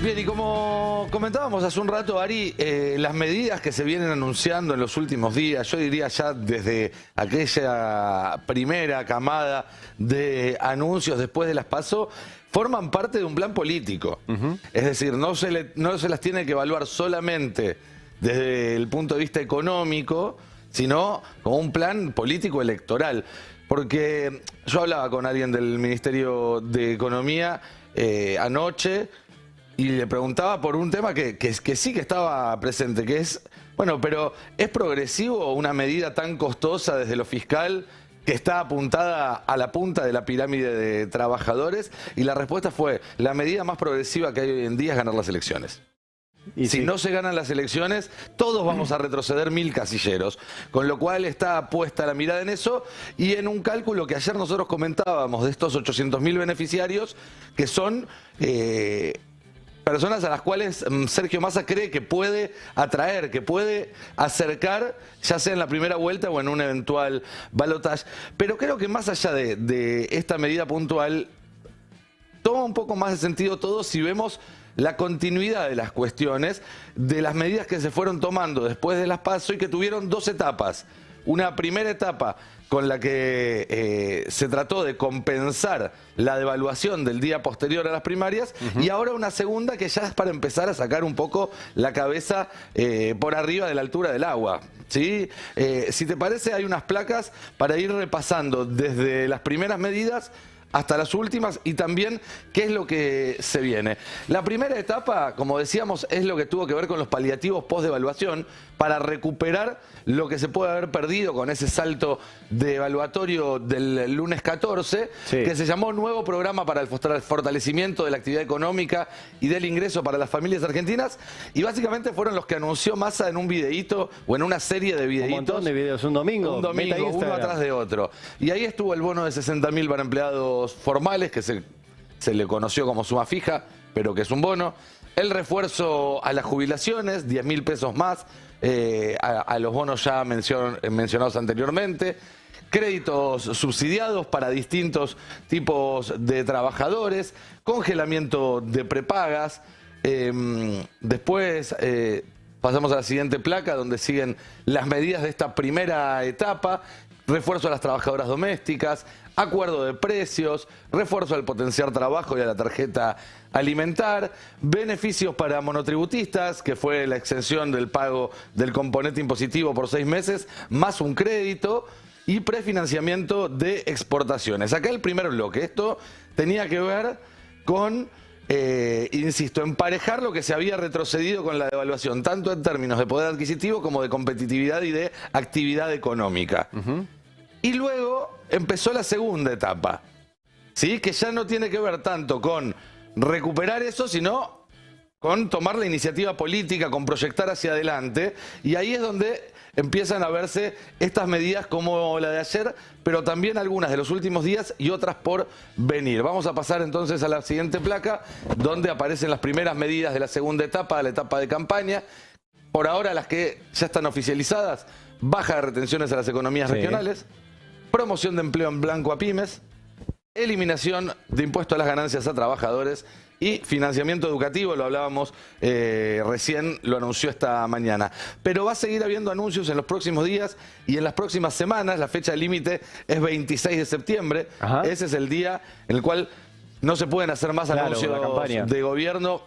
Bien, y como comentábamos hace un rato, Ari, las medidas que se vienen anunciando en los últimos días, yo diría ya desde aquella primera camada de anuncios después de las PASO, forman parte de un plan político. Es decir, no se las tiene que evaluar solamente desde el punto de vista económico, sino como un plan político electoral. Porque yo hablaba con alguien del Ministerio de Economía anoche y le preguntaba por un tema que sí que estaba presente, que es, bueno, pero ¿es progresivo una medida tan costosa desde lo fiscal que está apuntada a la punta de la pirámide de trabajadores? Y la respuesta fue, la medida más progresiva que hay hoy en día es ganar las elecciones. Y si no se ganan las elecciones, todos vamos a retroceder 1000 casilleros. Con lo cual está puesta la mirada en eso y en un cálculo que ayer nosotros comentábamos de estos 800.000 beneficiarios, que son personas a las cuales Sergio Massa cree que puede atraer, que puede acercar, ya sea en la primera vuelta o en un eventual balotaje. Pero creo que más allá de esta medida puntual, toma un poco más de sentido todo si vemos la continuidad de las cuestiones, de las medidas que se fueron tomando después de las PASO y que tuvieron dos etapas. Una primera etapa con la que se trató de compensar la devaluación del día posterior a las primarias, y ahora una segunda que ya es para empezar a sacar un poco la cabeza por arriba de la altura del agua. ¿Sí? Si te parece, hay unas placas para ir repasando desde las primeras medidas hasta las últimas y también qué es lo que se viene. La primera etapa, como decíamos, es lo que tuvo que ver con los paliativos post-devaluación para recuperar lo que se puede haber perdido con ese salto devaluatorio del lunes 14, que se llamó Nuevo Programa para el Fortalecimiento de la Actividad Económica y del Ingreso para las Familias Argentinas, y básicamente fueron los que anunció Massa en un videíto o en una serie de videitos. Un montón de videos, un domingo, uno atrás de otro. Y ahí estuvo el bono de 60.000 para empleados formales, que se le conoció como suma fija, pero que es un bono. El refuerzo a las jubilaciones, 10.000 pesos más, a los bonos ya mencionados anteriormente. Créditos subsidiados para distintos tipos de trabajadores. Congelamiento de prepagas. Después pasamos a la siguiente placa, donde siguen las medidas de esta primera etapa. Refuerzo a las trabajadoras domésticas, acuerdo de precios, refuerzo al potenciar trabajo y a la tarjeta alimentar, beneficios para monotributistas, que fue la exención del pago del componente impositivo por 6 meses, más un crédito, y prefinanciamiento de exportaciones. Acá el primer bloque, esto tenía que ver con, insisto, emparejar lo que se había retrocedido con la devaluación, tanto en términos de poder adquisitivo como de competitividad y de actividad económica. Y luego empezó la segunda etapa, ¿sí? Que ya no tiene que ver tanto con recuperar eso, sino con tomar la iniciativa política, con proyectar hacia adelante. Y ahí es donde empiezan a verse estas medidas como la de ayer, pero también algunas de los últimos días y otras por venir. Vamos a pasar entonces a la siguiente placa, donde aparecen las primeras medidas de la segunda etapa, la etapa de campaña, Por ahora las que ya están oficializadas, baja de retenciones a las economías regionales, promoción de empleo en blanco a pymes, eliminación de impuesto a las ganancias a trabajadores y financiamiento educativo, lo hablábamos recién, lo anunció esta mañana. Pero va a seguir habiendo anuncios en los próximos días y en las próximas semanas. La fecha límite es 26 de septiembre. Ajá. Ese es el día en el cual no se pueden hacer más anuncios de gobierno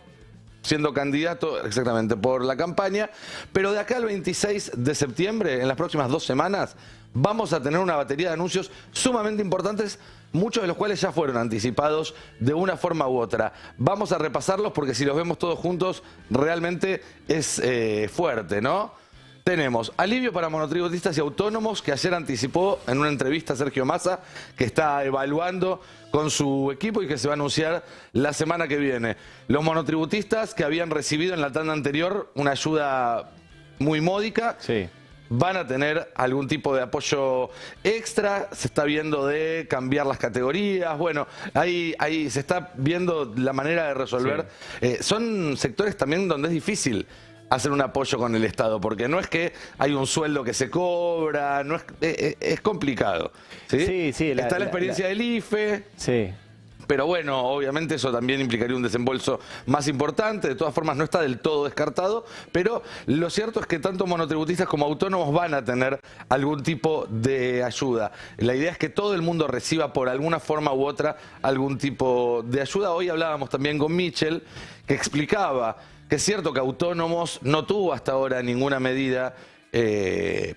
siendo candidato exactamente por la campaña. Pero de acá al 26 de septiembre, en las próximas 2 semanas, vamos a tener una batería de anuncios sumamente importantes, muchos de los cuales ya fueron anticipados de una forma u otra. Vamos a repasarlos porque si los vemos todos juntos realmente es fuerte, ¿no? Tenemos alivio para monotributistas y autónomos, que ayer anticipó en una entrevista a Sergio Massa, que está evaluando con su equipo y que se va a anunciar la semana que viene. Los monotributistas que habían recibido en la tanda anterior una ayuda muy módica, van a tener algún tipo de apoyo extra, se está viendo de cambiar las categorías, bueno, ahí se está viendo la manera de resolver. Son sectores también donde es difícil hacer un apoyo con el Estado, porque no es que hay un sueldo que se cobra, no es complicado. ¿Sí? Está la experiencia del IFE. Pero bueno, obviamente eso también implicaría un desembolso más importante. De todas formas, no está del todo descartado. Pero lo cierto es que tanto monotributistas como autónomos van a tener algún tipo de ayuda. La idea es que todo el mundo reciba por alguna forma u otra algún tipo de ayuda. Hoy hablábamos también con Michel, que explicaba que es cierto que autónomos no tuvo hasta ahora ninguna medida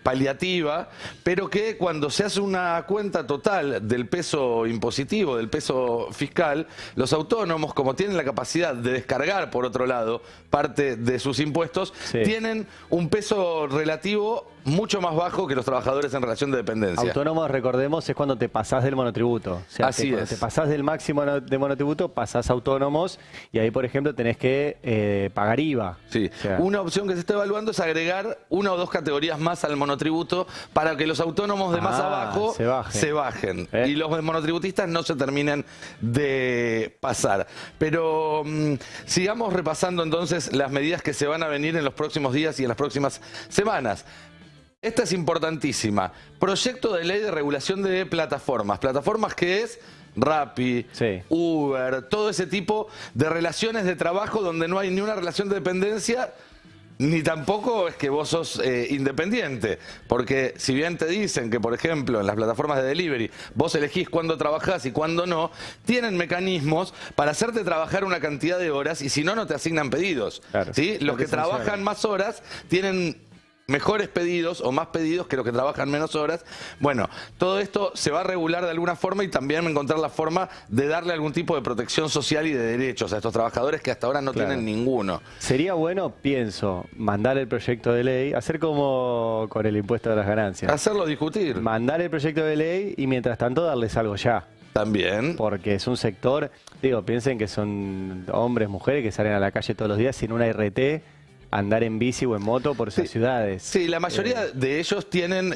paliativa, pero que cuando se hace una cuenta total del peso impositivo, del peso fiscal, los autónomos, como tienen la capacidad de descargar, por otro lado, parte de sus impuestos, tienen un peso relativo mucho más bajo que los trabajadores en relación de dependencia. Autónomos, recordemos, es cuando te pasás del monotributo. O sea, cuando te pasás del máximo de monotributo, pasás a autónomos y ahí, por ejemplo, tenés que pagar IVA. O sea, una opción que se está evaluando es agregar 1 o 2 categorías más al monotributo para que los autónomos de más abajo se bajen. Y los monotributistas no se terminen de pasar. Pero sigamos repasando entonces las medidas que se van a venir en los próximos días y en las próximas semanas. Esta es importantísima. Proyecto de ley de regulación de plataformas. Plataformas que es Rappi, Uber, todo ese tipo de relaciones de trabajo donde no hay ni una relación de dependencia, ni tampoco es que vos sos independiente. Porque si bien te dicen que, por ejemplo, en las plataformas de delivery, vos elegís cuándo trabajás y cuándo no, tienen mecanismos para hacerte trabajar una cantidad de horas y si no, no te asignan pedidos. ¿Sí? Los que trabajan más horas tienen mejores pedidos o más pedidos que los que trabajan menos horas. Bueno, todo esto se va a regular de alguna forma y también encontrar la forma de darle algún tipo de protección social y de derechos a estos trabajadores que hasta ahora no tienen ninguno. Sería bueno, pienso, mandar el proyecto de ley, hacer como con el impuesto de las ganancias. Hacerlo discutir. Mandar el proyecto de ley y mientras tanto darles algo ya. También. Porque es un sector, digo, piensen que son hombres, mujeres que salen a la calle todos los días sin una RT, andar en bici o en moto por esas ciudades. Sí, la mayoría de ellos tienen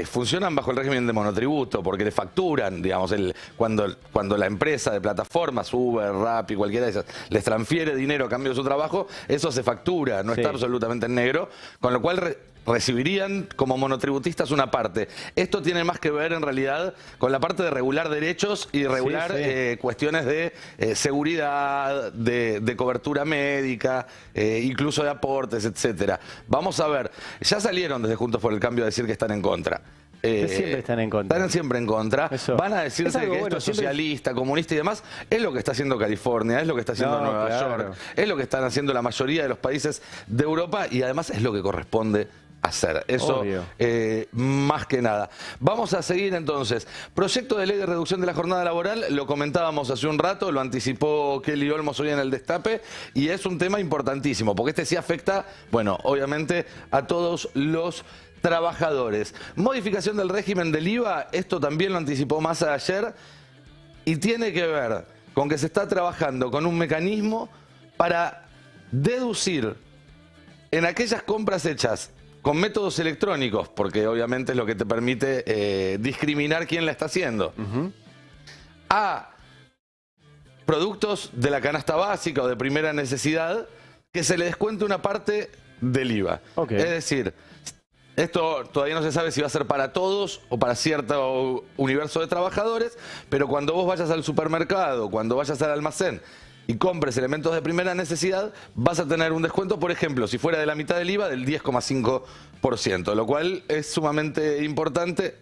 funcionan bajo el régimen de monotributo porque le facturan, digamos, cuando la empresa de plataformas, Uber, Rappi, cualquiera de esas, les transfiere dinero a cambio de su trabajo, eso se factura, no está absolutamente en negro, con lo cual recibirían como monotributistas una parte. Esto tiene más que ver en realidad con la parte de regular derechos y regular cuestiones de seguridad, de cobertura médica, incluso de aportes, etcétera. Vamos a ver, ya salieron desde Juntos por el Cambio a decir que están en contra. Siempre están en contra. Están siempre en contra. Van a decirse que esto es socialista, comunista y demás. Es lo que está haciendo California, es lo que está haciendo Nueva York, es lo que están haciendo la mayoría de los países de Europa y además es lo que corresponde hacer. Eso más que nada. Vamos a seguir entonces. Proyecto de ley de reducción de la jornada laboral, lo comentábamos hace un rato, lo anticipó Kelly Olmos hoy en el Destape y es un tema importantísimo porque este sí afecta, bueno, obviamente a todos los trabajadores. Modificación del régimen del IVA, esto también lo anticipó Massa ayer y tiene que ver con que se está trabajando con un mecanismo para deducir en aquellas compras hechas con métodos electrónicos, porque obviamente es lo que te permite discriminar quién la está haciendo, a productos de la canasta básica o de primera necesidad, que se le descuente una parte del IVA. Okay. Es decir, esto todavía no se sabe si va a ser para todos o para cierto universo de trabajadores, pero cuando vos vayas al supermercado, cuando vayas al almacén y compres elementos de primera necesidad, vas a tener un descuento, por ejemplo, si fuera de la mitad del IVA, del 10,5%, lo cual es sumamente importante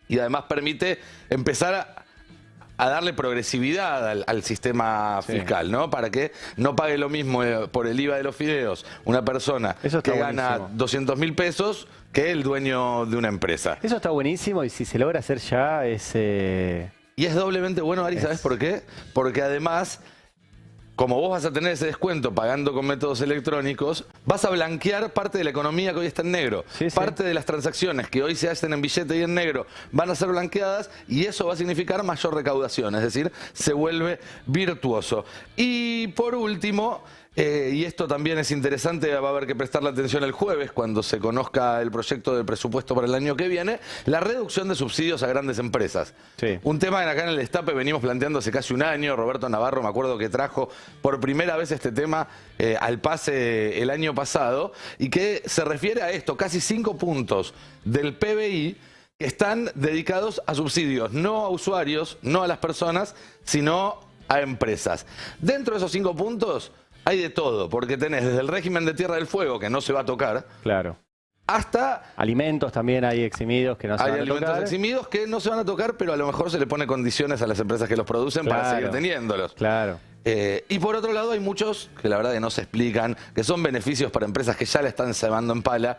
y además permite empezar a darle progresividad al sistema fiscal, ¿no? Para que no pague lo mismo por el IVA de los fideos una persona que gana 200.000 pesos que el dueño de una empresa. Eso está buenísimo y si se logra hacer ya es... Y es doblemente bueno, Ari, ¿sabes por qué? Porque además, como vos vas a tener ese descuento pagando con métodos electrónicos, vas a blanquear parte de la economía que hoy está en negro. Parte de las transacciones que hoy se hacen en billete y en negro van a ser blanqueadas y eso va a significar mayor recaudación, es decir, se vuelve virtuoso. Y por último, y esto también es interesante, va a haber que prestarle atención el jueves cuando se conozca el proyecto del presupuesto para el año que viene, la reducción de subsidios a grandes empresas. Un tema que acá en el Destape venimos planteando hace casi un año. Roberto Navarro, me acuerdo que trajo por primera vez este tema al pase el año pasado y que se refiere a esto, casi 5 puntos del PBI que están dedicados a subsidios, no a usuarios, no a las personas, sino a empresas. Dentro de esos 5 puntos hay de todo, porque tenés desde el régimen de Tierra del Fuego, que no se va a tocar, claro, hasta... alimentos también hay eximidos que no se van a tocar. Hay alimentos eximidos que no se van a tocar, pero a lo mejor se le pone condiciones a las empresas que los producen para seguir teniéndolos. Claro. Y por otro lado hay muchos que la verdad que no se explican, que son beneficios para empresas que ya la están cebando en pala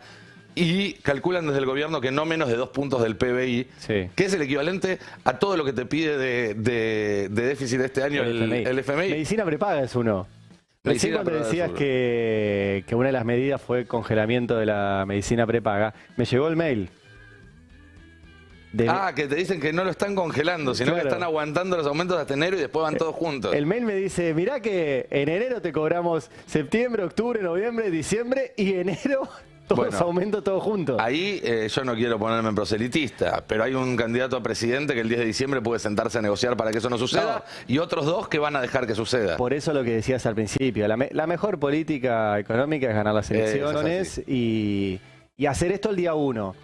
y calculan desde el gobierno que no menos de 2 puntos del PBI, que es el equivalente a todo lo que te pide de déficit este año el FMI. Medicina prepaga es uno. Recién cuando decías que una de las medidas fue el congelamiento de la medicina prepaga, me llegó el mail. Que te dicen que no lo están congelando, sino que están aguantando los aumentos hasta enero y después van todos juntos. El mail me dice, mirá que en enero te cobramos septiembre, octubre, noviembre, diciembre y enero... Todos los aumentos todos juntos. Ahí yo no quiero ponerme en proselitista, pero hay un candidato a presidente que el 10 de diciembre puede sentarse a negociar para que eso no suceda y otros 2 que van a dejar que suceda. Por eso lo que decías al principio, la mejor política económica es ganar las elecciones y hacer esto el día 1.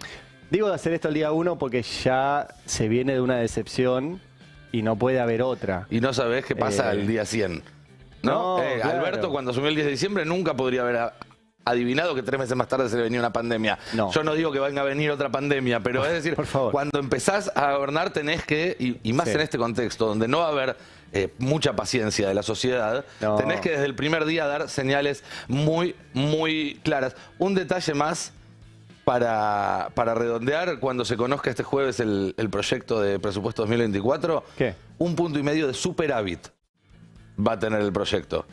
Digo de hacer esto el día 1 porque ya se viene de una decepción y no puede haber otra. Y no sabés qué pasa el día 100. ¿No? Claro. Alberto, cuando asumió el 10 de diciembre, nunca podría haber adivinado que 3 meses más tarde se le venía una pandemia. Yo no digo que venga a venir otra pandemia, pero es decir, cuando empezás a gobernar tenés que, y más en este contexto, donde no va a haber mucha paciencia de la sociedad, tenés que desde el primer día dar señales muy, muy claras. Un detalle más para redondear, cuando se conozca este jueves el proyecto de presupuesto 2024, 1,5 puntos de superávit va a tener el proyecto.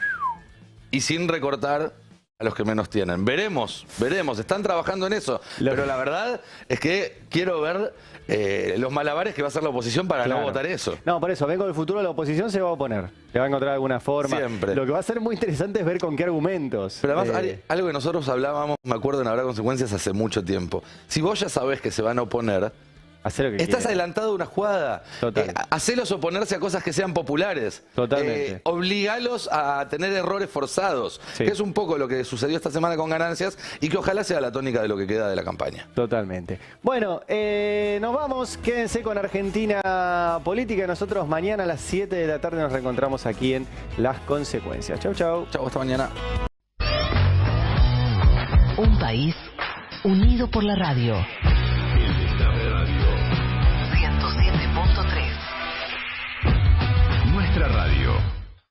Y sin recortar a los que menos tienen. Veremos, están trabajando en eso. Pero la verdad es que quiero ver los malabares que va a hacer la oposición para no votar eso. No, por eso, vengo del futuro, la oposición se va a oponer. Le va a encontrar alguna forma. Siempre. Lo que va a ser muy interesante es ver con qué argumentos. Pero además, Ari, algo que nosotros hablábamos, me acuerdo en Habrá Consecuencias hace mucho tiempo. Si vos ya sabés que se van a oponer, estás adelantado a una jugada. Hacelos oponerse a cosas que sean populares. Totalmente. Obligalos a tener errores forzados. Que es un poco lo que sucedió esta semana con Ganancias y que ojalá sea la tónica de lo que queda de la campaña. Totalmente. Bueno, nos vamos. Quédense con Argentina Política. Nosotros mañana a las 7 de la tarde nos reencontramos aquí en Las Consecuencias. Chau, chau. Chau, hasta mañana. Un país unido por la radio.